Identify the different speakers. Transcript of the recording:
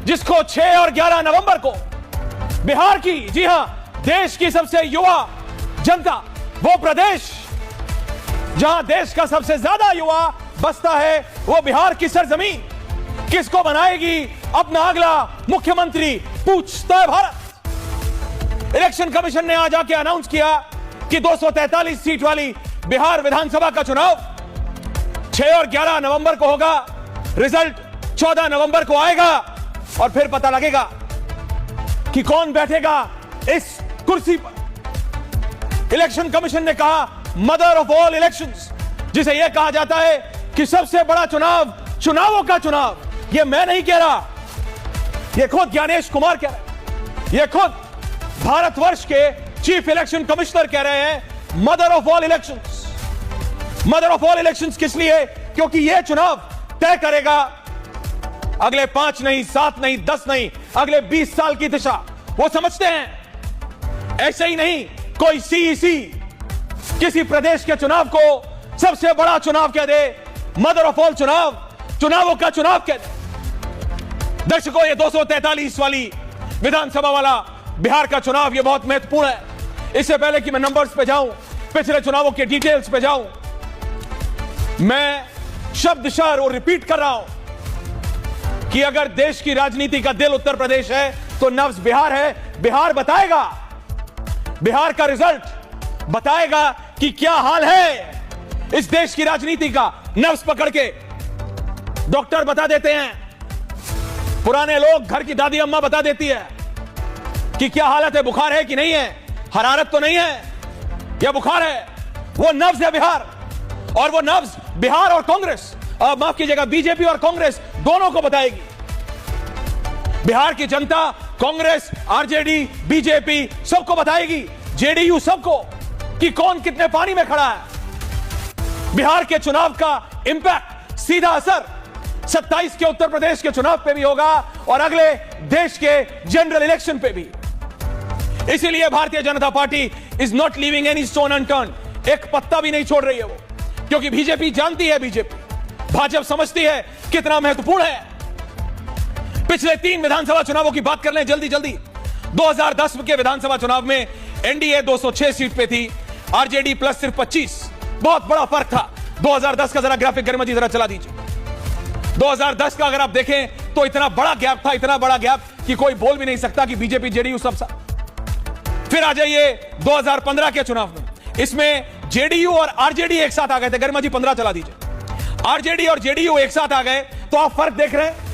Speaker 1: जिसको 6 और 11 नवंबर को बिहार की, जी हां, देश की सबसे युवा जनता, वो प्रदेश जहां देश का सबसे ज्यादा युवा बसता है, वो बिहार की सरजमीन किसको बनाएगी अपना अगला मुख्यमंत्री, पूछता है भारत। इलेक्शन कमीशन ने आज आके अनाउंस किया कि 243 सीट वाली बिहार विधानसभा का चुनाव 6 और 11 नवंबर को होगा। रिजल्ट 14 नवंबर को आएगा और फिर पता लगेगा कि कौन बैठेगा इस कुर्सी पर। इलेक्शन कमीशन ने कहा मदर ऑफ ऑल इलेक्शंस, जिसे यह कहा जाता है कि सबसे बड़ा चुनाव, चुनावों का चुनाव। यह मैं नहीं कह रहा, यह खुद ज्ञानेश कुमार कह रहे हैं, यह खुद भारतवर्ष के चीफ इलेक्शन कमिश्नर कह रहे हैं mother of all elections. Mother of all elections किस लिए? क्योंकि यह चुनाव तय करेगा अगले 5 नहीं, 7 नहीं, 10 नहीं, अगले 20 साल की दिशा। वो समझते हैं ऐसे ही नहीं कोई सीईसी किसी प्रदेश के चुनाव को सबसे बड़ा चुनाव कह दे, मदर ऑफ ऑल चुनाव, चुनावों का चुनाव कह दे। दर्शकों, ये 243 वाली विधानसभा वाला बिहार का चुनाव ये बहुत महत्वपूर्ण है। इससे पहले कि मैं नंबर्स पे जाऊं, पिछले चुनावों के डिटेल्स पे जाऊं, मैं शब्दशः और रिपीट कर रहा हूं कि अगर देश की राजनीति का दिल उत्तर प्रदेश है तो नब्ज बिहार है। बिहार बताएगा, बिहार का रिजल्ट बताएगा कि क्या हाल है इस देश की राजनीति का। नब्ज पकड़ के डॉक्टर बता देते हैं, पुराने लोग, घर की दादी अम्मा बता देती है कि क्या हालत है, बुखार है कि नहीं है, हरारत तो नहीं है, यह बुखार है। वो नब्ज है बिहार, और वो नब्ज बिहार और कांग्रेस, माफ कीजिएगा, बीजेपी और कांग्रेस दोनों को बताएगी। बिहार की जनता कांग्रेस, आरजेडी, बीजेपी सबको बताएगी, जेडीयू सबको, कि कौन कितने पानी में खड़ा है। बिहार के चुनाव का इंपैक्ट, सीधा असर 27 के उत्तर प्रदेश के चुनाव पे भी होगा और अगले देश के जनरल इलेक्शन पे भी। इसीलिए Bharatiya Janata party is not leaving any stone unturned. एक पत्ता भी नहीं छोड़ रही है वो, क्योंकि बीजेपी जानती है, भाजपा समझती है कितना महत्वपूर्ण है। पिछले 3 विधानसभा चुनावों की बात कर लें जल्दी जल्दी। 2010 के विधानसभा चुनाव में एनडीए 206 सीट पे थी, आरजेडी प्लस सिर्फ 25। बहुत बड़ा फर्क था। 2010 का जरा ग्राफिक गरिमा जी जरा चला दीजिए। 2010 का अगर आप देखें तो इतना बड़ा गैप था, इतना बड़ा गैप कि कोई बोल भी नहीं सकता कि बीजेपी जेडीयू सब साथ। फिर आ जाइए 2015 के चुनाव में, इसमें जेडीयू और आरजेडी एक साथ आ गए थे। गरिमा जी 15 चला दीजिए। आरजेडी और जेडीयू एक साथ आ गए तो आप फर्क देख रहे हैं।